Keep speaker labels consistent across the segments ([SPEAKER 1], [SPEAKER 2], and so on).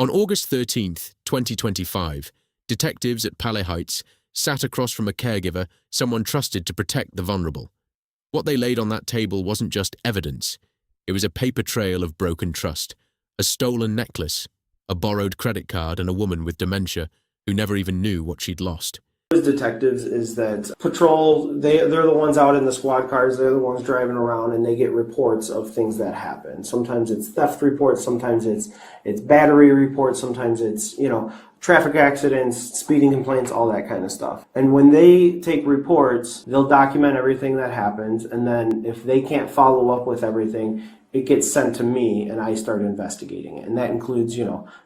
[SPEAKER 1] On August 13th, 2025, detectives at Palais Heights sat across from a caregiver someone trusted to protect the vulnerable. What they laid on that table wasn't just evidence. It was a paper trail of broken trust, a stolen necklace, a borrowed credit card, and a woman with dementia who never even knew what she'd lost.
[SPEAKER 2] As detectives is that patrol, they're the ones out in the squad cars, they're the ones driving around, and they get reports of things that happen. Sometimes it's theft reports, sometimes it's battery reports, sometimes it's, traffic accidents, speeding complaints, all that kind of stuff. And when they take reports, they'll document everything that happens, and then if they can't follow up with everything, it gets sent to me and I start investigating it. And that includes,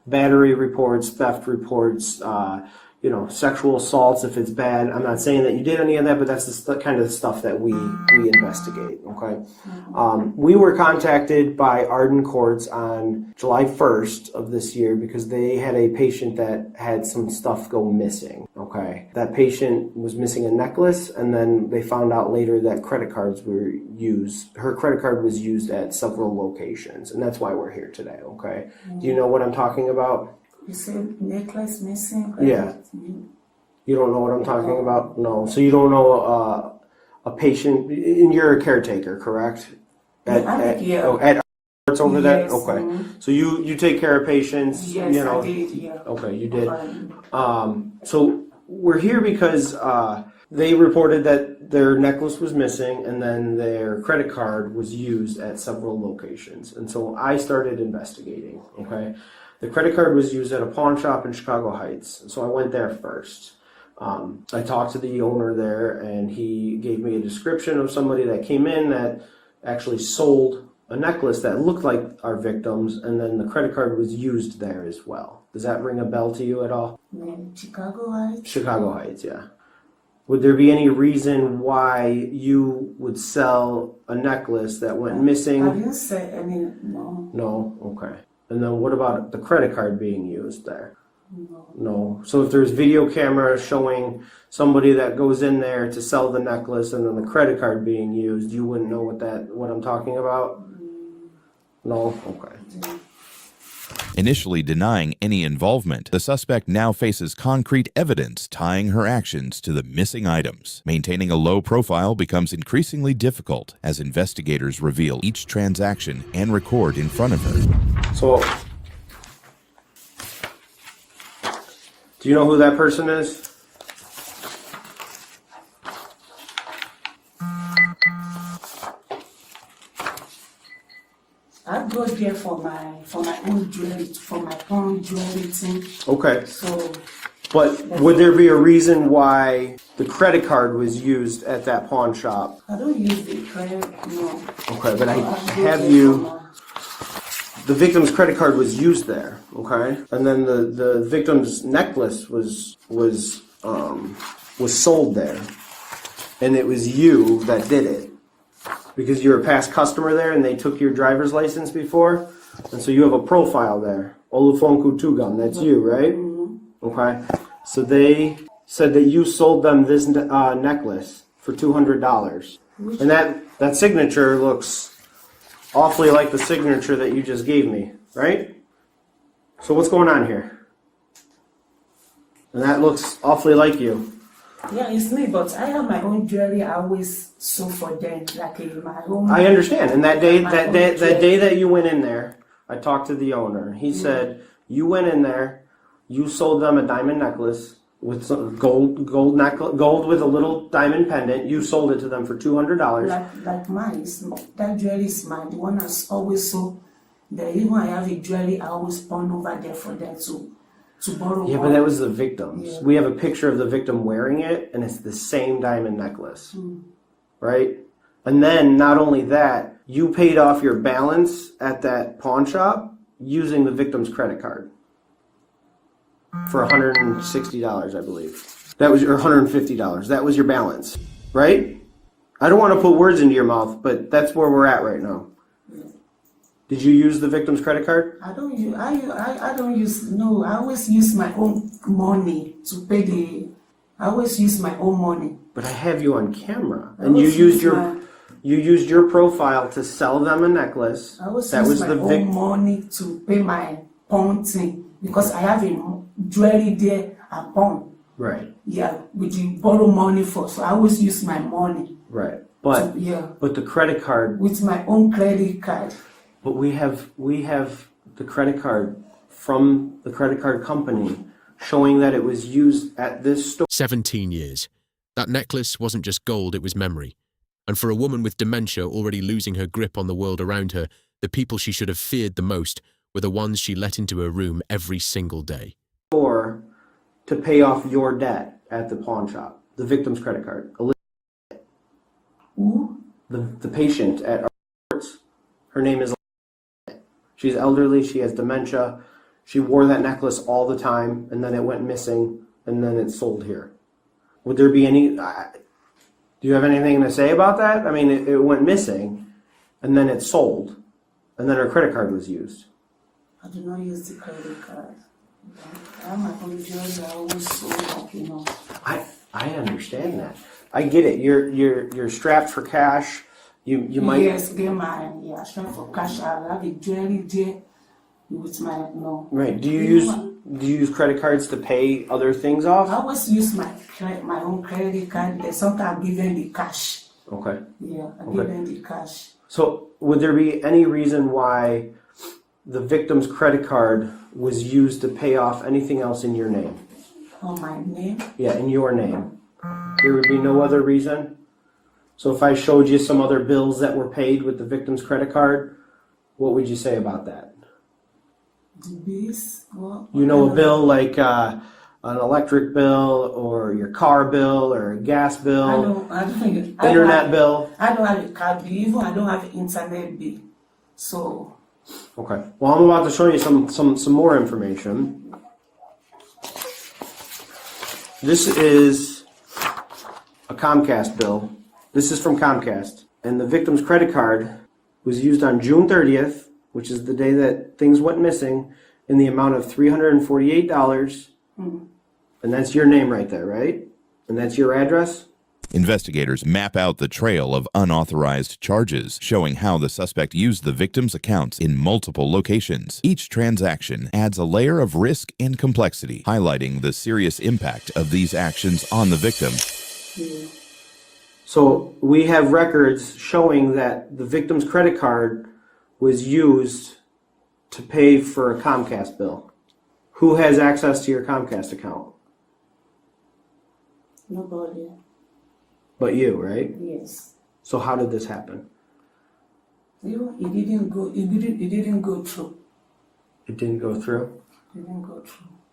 [SPEAKER 2] battery reports, theft reports, sexual assaults if it's bad. I'm not saying that you did any of that, but that's the kind of stuff that we investigate, okay? We were contacted by Arden Courts on July 1st of this year because they had a patient that had some stuff go missing, okay? That patient was missing a necklace, and then they found out later that credit cards were used. Her credit card was used at several locations, and that's why we're here today, okay? Do you know what I'm talking about?
[SPEAKER 3] You said necklace missing?
[SPEAKER 2] Yeah. You don't know what I'm talking about? No. So you don't know a patient, and you're a caretaker, correct? At Arden Courts over there? Okay. So you take care of patients?
[SPEAKER 3] Yes, I did, yeah.
[SPEAKER 2] Okay, you did. So we're here because they reported that their necklace was missing and then their credit card was used at several locations. And so I started investigating, okay? The credit card was used at a pawn shop in Chicago Heights, so I went there first. I talked to the owner there, and he gave me a description of somebody that came in that actually sold a necklace that looked like our victim's, and then the credit card was used there as well. Does that ring a bell to you at all?
[SPEAKER 3] Chicago Heights?
[SPEAKER 2] Chicago Heights, yeah. Would there be any reason why you would sell a necklace that went missing?
[SPEAKER 3] I didn't say any, no.
[SPEAKER 2] No? Okay. And then what about the credit card being used there?
[SPEAKER 3] No.
[SPEAKER 2] No. So if there's video camera showing somebody that goes in there to sell the necklace and then the credit card being used, you wouldn't know what I'm talking about? No? Okay.
[SPEAKER 4] Initially denying any involvement, the suspect now faces concrete evidence tying her actions to the missing items. Maintaining a low profile becomes increasingly difficult as investigators reveal each transaction and record in front of her.
[SPEAKER 2] So, do you know who that person is?
[SPEAKER 3] I go there for my own jewelry, for my own jewelry thing.
[SPEAKER 2] Okay.
[SPEAKER 3] So,
[SPEAKER 2] but would there be a reason why the credit card was used at that pawn shop?
[SPEAKER 3] I don't use the credit, no.
[SPEAKER 2] Okay, but I have you. The victim's credit card was used there, okay, and then the victim's necklace was sold there, and it was you that did it. Because you're a past customer there and they took your driver's license before. And so you have a profile there. Olufonku Tugam, that's you, right? Mm-hmm. Okay. So they said that you sold them this necklace for $200. And that signature looks awfully like the signature that you just gave me, right? So what's going on here? And that looks awfully like you.
[SPEAKER 3] Yeah, it's me, but I have my own jewelry. I always sew for them, like in my home.
[SPEAKER 2] I understand. And that day that you went in there, I talked to the owner. He said you went in there, you sold them a diamond necklace with some gold with a little diamond pendant. You sold it to them for $200.
[SPEAKER 3] Like mine, that jewelry is mine. The one that's always sold. Even when I have a jewelry, I always pawn over there for them to borrow.
[SPEAKER 2] Yeah, but that was the victim's. Yeah. We have a picture of the victim wearing it, and it's the same diamond necklace, right? And then, not only that, you paid off your balance at that pawn shop using the victim's credit card for $160, I believe. That was your $150. That was your balance, right? I don't want to put words into your mouth, but that's where we're at right now. Did you use the victim's credit card?
[SPEAKER 3] I don't use, no, I always use my own money to pay I always use my own money.
[SPEAKER 2] But I have you on camera. And you used your profile to sell them a necklace.
[SPEAKER 3] I always use my own money to pay my pawn thing. because I have a jewelry there upon.
[SPEAKER 2] Right.
[SPEAKER 3] Yeah, with the borrow money for, so I always use my money.
[SPEAKER 2] Right. But but the credit card,
[SPEAKER 3] with my own credit card.
[SPEAKER 2] but we have the credit card from the credit card company showing that it was used at this store.
[SPEAKER 1] 17 years. That necklace wasn't just gold, it was memory. And for a woman with dementia already losing her grip on the world around her, the people she should have feared the most were the ones she let into her room every single day.
[SPEAKER 2] Or to pay off your debt at the pawn shop, the victim's credit card.
[SPEAKER 3] Who?
[SPEAKER 2] The patient at Arden Courts, her name is. She's elderly, she has dementia. She wore that necklace all the time, and then it went missing, and then it's sold here. Would there be any... do you have anything to say about that? I mean, it went missing, and then it's sold, and then her credit card was used.
[SPEAKER 3] I do not use the credit card. I'm not going to judge. I always sold up,
[SPEAKER 2] I understand that. I get it. You're strapped for cash. You might.
[SPEAKER 3] Yes, get my strapped for cash. I have a jewelry there with my
[SPEAKER 2] Right. Do you use credit cards to pay other things off?
[SPEAKER 3] I always use my own credit card. Then sometimes I give them the cash.
[SPEAKER 2] Okay.
[SPEAKER 3] Yeah, I give them the cash.
[SPEAKER 2] So would there be any reason why the victim's credit card was used to pay off anything else in your name?
[SPEAKER 3] On my name?
[SPEAKER 2] Yeah, in your name. There would be no other reason? So if I showed you some other bills that were paid with the victim's credit card, what would you say about that?
[SPEAKER 3] The bills?
[SPEAKER 2] You know, a bill like an electric bill or your car bill or a gas bill, internet bill?
[SPEAKER 3] I don't have a car bill, even I don't have an internet bill. So...
[SPEAKER 2] Okay. Well, I'm about to show you some more information. This is a Comcast bill. This is from Comcast. And the victim's credit card was used on June 30th, which is the day that things went missing, in the amount of $348. Mm-hmm. And that's your name right there, right? And that's your address?
[SPEAKER 4] Investigators map out the trail of unauthorized charges, showing how the suspect used the victim's accounts in multiple locations. Each transaction adds a layer of risk and complexity, highlighting the serious impact of these actions on the victim.
[SPEAKER 3] Yeah.
[SPEAKER 2] So we have records showing that the victim's credit card was used to pay for a Comcast bill. Who has access to your Comcast account?
[SPEAKER 3] Nobody.
[SPEAKER 2] But you, right?
[SPEAKER 3] Yes.
[SPEAKER 2] So how did this happen?
[SPEAKER 3] It didn't go through.
[SPEAKER 2] It didn't go through?
[SPEAKER 3] It didn't go through.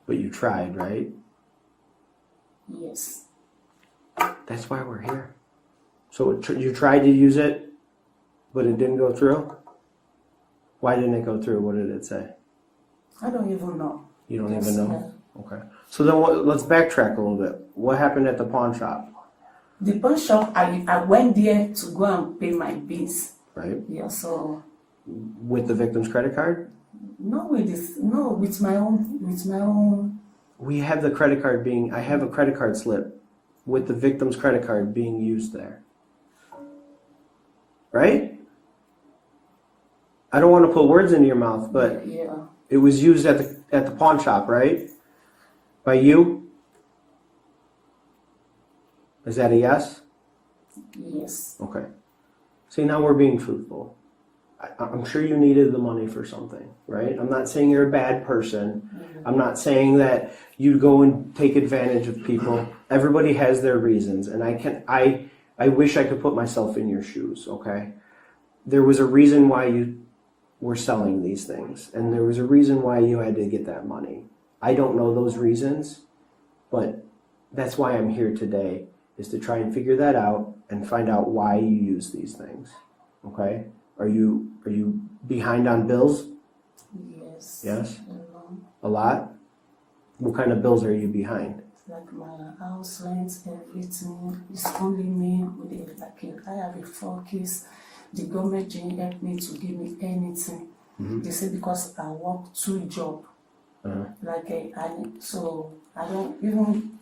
[SPEAKER 2] But you tried, right?
[SPEAKER 3] Yes.
[SPEAKER 2] That's why we're here. So you tried to use it, but it didn't go through? Why didn't it go through? What did it say?
[SPEAKER 3] I don't even know.
[SPEAKER 2] You don't even know? Okay. So then let's backtrack a little bit. What happened at the pawn shop?
[SPEAKER 3] The pawn shop, I went there to go and pay my bills.
[SPEAKER 2] Right.
[SPEAKER 3] Yeah, so...
[SPEAKER 2] With the victim's credit card?
[SPEAKER 3] With my own...
[SPEAKER 2] We have the credit card I have a credit card slip with the victim's credit card being used there. Right? I don't want to put words into your mouth, but
[SPEAKER 3] yeah.
[SPEAKER 2] It was used at the pawn shop, right? By you? Is that a yes?
[SPEAKER 3] Yes.
[SPEAKER 2] Okay. See, now we're being truthful. I'm sure you needed the money for something, right? I'm not saying you're a bad person. Mm-hmm. I'm not saying that you go and take advantage of people. Everybody has their reasons, and I wish I could put myself in your shoes, okay? There was a reason why you were selling these things, and there was a reason why you had to get that money. I don't know those reasons, but that's why I'm here today, is to try and figure that out and find out why you use these things. Okay? Are you behind on bills?
[SPEAKER 3] Yes.
[SPEAKER 2] Yes? A lot? What kind of bills are you behind?
[SPEAKER 3] Like my house rent, everything. It's only me with it. Like I have a 4 kids. The government didn't help me to give me anything. Mm-hmm. They say because I work 2 jobs. Uh-huh. So I don't even.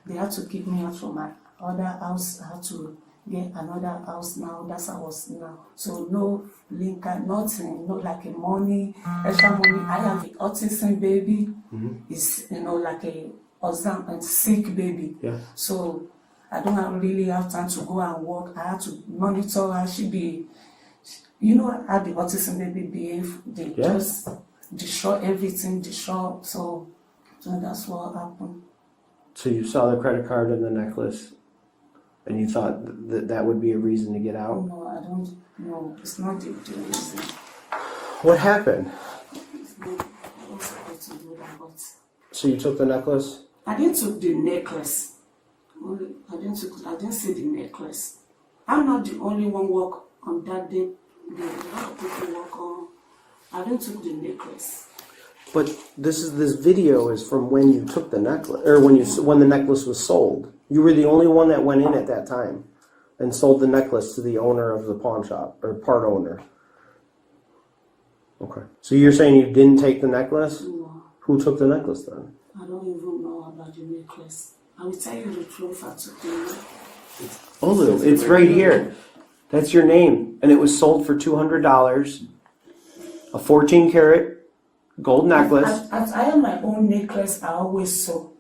[SPEAKER 3] They had to keep me out from my other house. I had to get another house now. That's how I was now. So no link, nothing, no like a money, extra money. I have an autism baby. It's like a sick baby.
[SPEAKER 2] Yeah.
[SPEAKER 3] So I don't really have time to go and work. I have to monitor her. She be, how the autism baby behave. They just destroy everything, So that's what happened.
[SPEAKER 2] So you saw the credit card and the necklace, and you thought that would be a reason to get out?
[SPEAKER 3] No, I don't. No, it's not the reason.
[SPEAKER 2] What happened?
[SPEAKER 3] It's not, I was supposed to do that, but
[SPEAKER 2] So you took the necklace?
[SPEAKER 3] I didn't take the necklace. I didn't see the necklace. I'm not the only one work on that day. A lot of people work on. I didn't take the necklace.
[SPEAKER 2] But this video is from when you took the necklace, or when the necklace was sold. You were the only one that went in at that time and sold the necklace to the owner of the pawn shop, or part owner. Okay. So you're saying you didn't take the necklace?
[SPEAKER 3] No.
[SPEAKER 2] Who took the necklace then?
[SPEAKER 3] I don't even know about the necklace. I will tell you the truth. I took the necklace.
[SPEAKER 2] Olu, it's right here. That's your name. And it was sold for $200. A 14-karat gold necklace.
[SPEAKER 3] I have my own necklace. I always saw.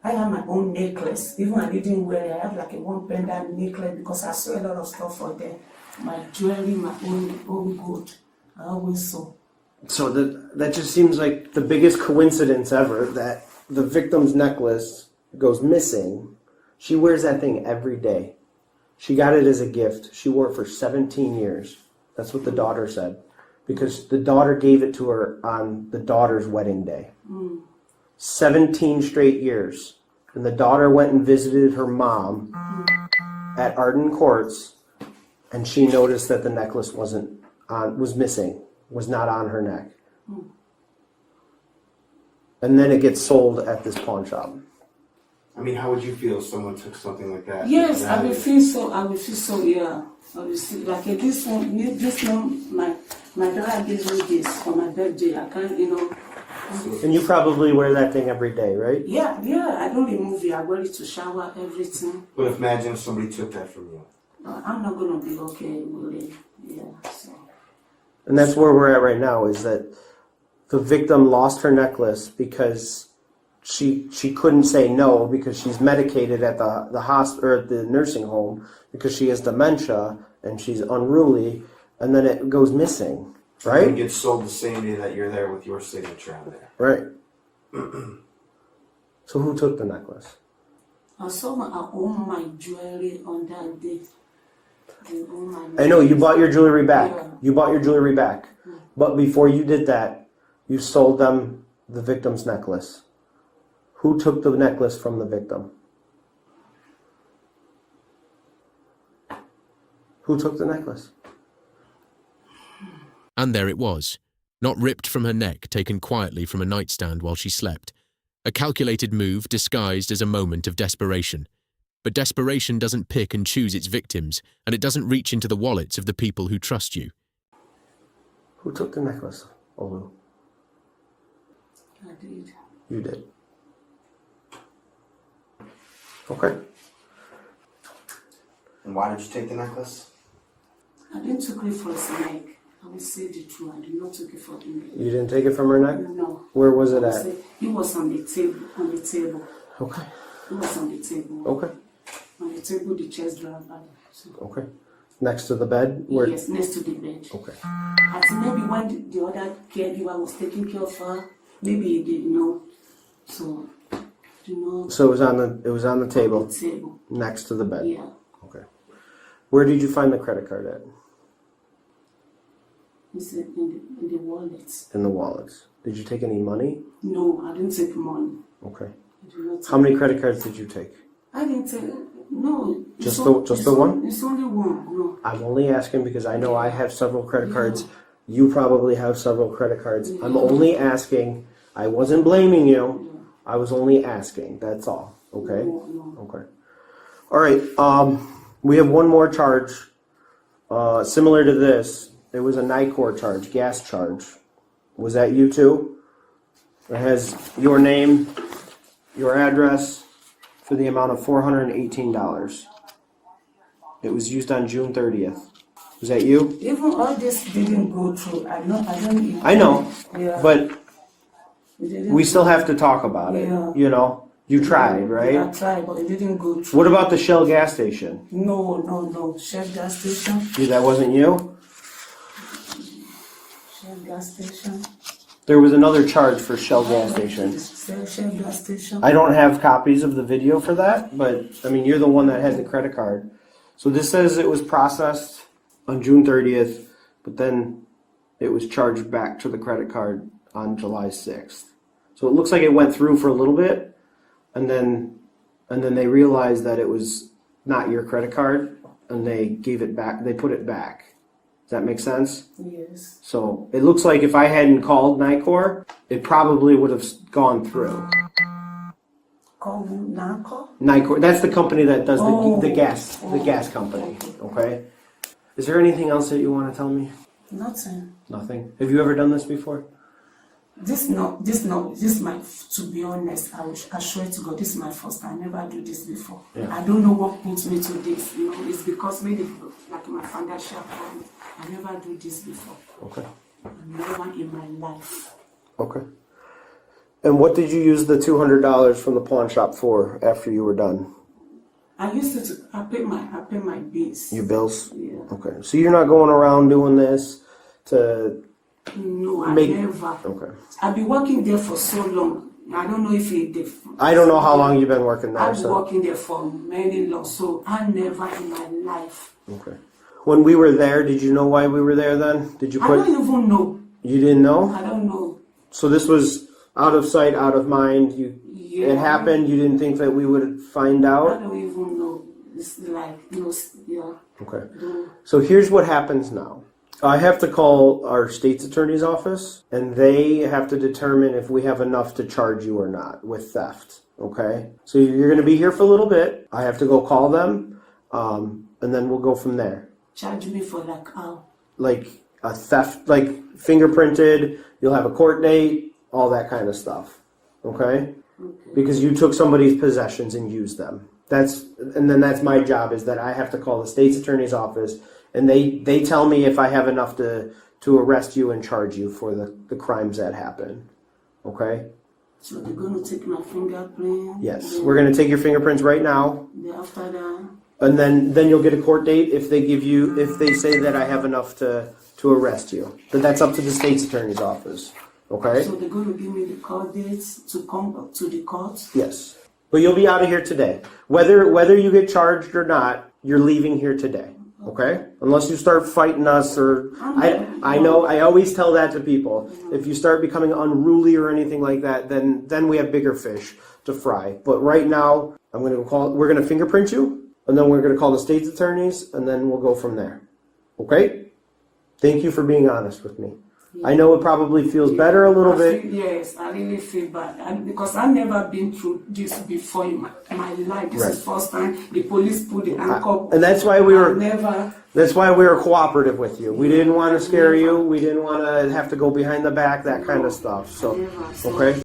[SPEAKER 3] I have my own necklace. Even I didn't wear it. I have like a one pendant necklace because I saw a lot of stuff for them. My jewelry, my own gold. I always saw.
[SPEAKER 2] So that just seems like the biggest coincidence ever, that the victim's necklace goes missing. She wears that thing every day. She got it as a gift. She wore it for 17 years. That's what the daughter said. Because the daughter gave it to her on the daughter's wedding day. 17 straight years. And the daughter went and visited her mom at Arden Courts, and she noticed that the necklace was missing, was not on her neck. And then it gets sold at this pawn shop.
[SPEAKER 5] I mean, how would you feel if someone took something like that?
[SPEAKER 3] Yes, I will feel so, yeah. I will see, like this one, my daughter gave me this for my birthday. I can't,
[SPEAKER 2] And you probably wear that thing every day, right?
[SPEAKER 3] Yeah, I don't remove it. I wear it to shower, everything.
[SPEAKER 5] But imagine if somebody took that from you.
[SPEAKER 3] I'm not going to be okay with it. Yeah, so.
[SPEAKER 2] And that's where we're at right now, is that the victim lost her necklace because she couldn't say no, because she's medicated at the hospital or at the nursing home because she has dementia and she's unruly, and then it goes missing, right?
[SPEAKER 5] It gets sold the same day that you're there with your signature on there.
[SPEAKER 2] Right. So who took the necklace?
[SPEAKER 3] I own my jewelry on that day.
[SPEAKER 2] I know, you bought your jewelry back.
[SPEAKER 3] Yeah.
[SPEAKER 2] You bought your jewelry back. But before you did that, you sold them the victim's necklace. Who took the necklace from the victim? Who took the necklace?
[SPEAKER 1] And there it was, not ripped from her neck, taken quietly from a nightstand while she slept. A calculated move disguised as a moment of desperation. But desperation doesn't pick and choose its victims, and it doesn't reach into the wallets of the people who trust you.
[SPEAKER 2] Who took the necklace, Olu?
[SPEAKER 3] I did.
[SPEAKER 2] You did. Okay.
[SPEAKER 5] And why did you take the necklace?
[SPEAKER 3] I didn't take it for its neck. I will say the truth. I did not take it for the neck.
[SPEAKER 2] You didn't take it from her neck?
[SPEAKER 3] No.
[SPEAKER 2] Where was it at?
[SPEAKER 3] It was on the table.
[SPEAKER 2] Okay.
[SPEAKER 3] It was on the table.
[SPEAKER 2] Okay.
[SPEAKER 3] On the table, the chest drawer. So.
[SPEAKER 2] Okay. Next to the bed?
[SPEAKER 3] Yes, next to the bed.
[SPEAKER 2] Okay.
[SPEAKER 3] I think maybe when the other caregiver was taking care of her, maybe he didn't know. So,
[SPEAKER 2] So it was on the table.
[SPEAKER 3] On the table.
[SPEAKER 2] Next to the bed.
[SPEAKER 3] Yeah.
[SPEAKER 2] Okay. Where did you find the credit card at?
[SPEAKER 3] It's in the wallets.
[SPEAKER 2] In the wallets. Did you take any money?
[SPEAKER 3] No, I didn't take money.
[SPEAKER 2] Okay.
[SPEAKER 3] I did not take.
[SPEAKER 2] How many credit cards did you take?
[SPEAKER 3] I didn't take. No.
[SPEAKER 2] Just the one?
[SPEAKER 3] It's only one. No.
[SPEAKER 2] I'm only asking because I know I have several credit cards. You probably have several credit cards. I'm only asking. I wasn't blaming you. I was only asking. That's all. Okay?
[SPEAKER 3] No.
[SPEAKER 2] Okay. All right. We have one more charge. Similar to this. It was a NICOR charge, gas charge. Was that you too? It has your name, your address, for the amount of $418. It was used on June 30th. Was that you?
[SPEAKER 3] Even all this didn't go through. I don't even.
[SPEAKER 2] I know,
[SPEAKER 3] Yeah.
[SPEAKER 2] but
[SPEAKER 3] It didn't
[SPEAKER 2] we still have to talk about it.
[SPEAKER 3] Yeah.
[SPEAKER 2] You know, you tried, right?
[SPEAKER 3] Yeah, I tried, but it didn't go through.
[SPEAKER 2] What about the Shell gas station?
[SPEAKER 3] No. Shell gas station.
[SPEAKER 2] Yeah, that wasn't you?
[SPEAKER 3] Shell gas station.
[SPEAKER 2] There was another charge for Shell gas station.
[SPEAKER 3] Shell gas station.
[SPEAKER 2] I don't have copies of the video for that, but I mean, you're the one that had the credit card. So this says it was processed on June 30th, but then it was charged back to the credit card on July 6th. So it looks like it went through for a little bit, and then they realized that it was not your credit card, and they gave it back. They put it back. Does that make sense?
[SPEAKER 3] Yes.
[SPEAKER 2] So it looks like if I hadn't called NICOR, it probably would have gone through.
[SPEAKER 3] Call NICOR?
[SPEAKER 2] NICOR, that's the company that does the gas company. Okay. Is there anything else that you want to tell me?
[SPEAKER 3] Nothing.
[SPEAKER 2] Nothing. Have you ever done this before?
[SPEAKER 3] This my, to be honest, I swear to God, this is my first time. I never do this before.
[SPEAKER 2] Yeah.
[SPEAKER 3] I don't know what puts me to this. You know, it's because maybe like my financial problem. I never do this before.
[SPEAKER 2] Okay.
[SPEAKER 3] Never in my life.
[SPEAKER 2] Okay. And what did you use the $200 from the pawn shop for after you were done?
[SPEAKER 3] I used to. I pay my bills.
[SPEAKER 2] Your bills?
[SPEAKER 3] Yeah.
[SPEAKER 2] Okay. So you're not going around doing this to
[SPEAKER 3] No, I
[SPEAKER 2] make.
[SPEAKER 3] never.
[SPEAKER 2] Okay.
[SPEAKER 3] I've been working there for so long. I don't know if
[SPEAKER 2] I don't know how long you've been working there.
[SPEAKER 3] I've been
[SPEAKER 2] So.
[SPEAKER 3] working there for many long, so I never in my life.
[SPEAKER 2] Okay. When we were there, did you know why we were there then? Did you
[SPEAKER 3] I
[SPEAKER 2] put?
[SPEAKER 3] don't even know.
[SPEAKER 2] You didn't know?
[SPEAKER 3] I don't know.
[SPEAKER 2] So this was out of sight, out of mind.
[SPEAKER 3] Yeah.
[SPEAKER 2] It happened. You didn't think that we would find
[SPEAKER 3] I
[SPEAKER 2] out.
[SPEAKER 3] don't even know. It's like, you know, yeah.
[SPEAKER 2] Okay.
[SPEAKER 3] No.
[SPEAKER 2] So here's what happens now. I have to call our state's attorney's office, and they have to determine if we have enough to charge you or not with theft. Okay? So you're going to be here for a little bit. I have to go call them, and then we'll go from there.
[SPEAKER 3] Charge me for like how?
[SPEAKER 2] Like a theft, like fingerprinted, you'll have a court date, all that kind of stuff. Okay? Because you took somebody's possessions and used them. And then that's my job, is that I have to call the state's attorney's office, and they tell me if I have enough to arrest you and charge you for the crimes that happen. Okay?
[SPEAKER 3] So they're going to take my fingerprint?
[SPEAKER 2] Yes.
[SPEAKER 3] Then,
[SPEAKER 2] We're going to take your fingerprints right now.
[SPEAKER 3] then after that?
[SPEAKER 2] And then you'll get a court date if they say that I have enough to arrest you. But that's up to the state's attorney's office. Okay?
[SPEAKER 3] So they're going to give me the court dates to come up to the court?
[SPEAKER 2] Yes. But you'll be out of here today. Whether you get charged or not, you're leaving here today. Okay? Unless you start fighting us or I know I always tell that to people. If you start becoming unruly or anything like that, then we have bigger fish to fry. But right now, we're gonna fingerprint you, and then we're gonna call the state's attorneys, and then we'll go from there. Okay? Thank you for being honest with me. I know it probably feels better a little bit.
[SPEAKER 3] Yes, I really feel bad because I've never been through this before in my life. This is first time the police put the handcuff.
[SPEAKER 2] And that's why we were
[SPEAKER 3] never.
[SPEAKER 2] That's why we were cooperative with you. We didn't want to scare you. We didn't want to have to go behind the back, that kind of stuff. So, okay.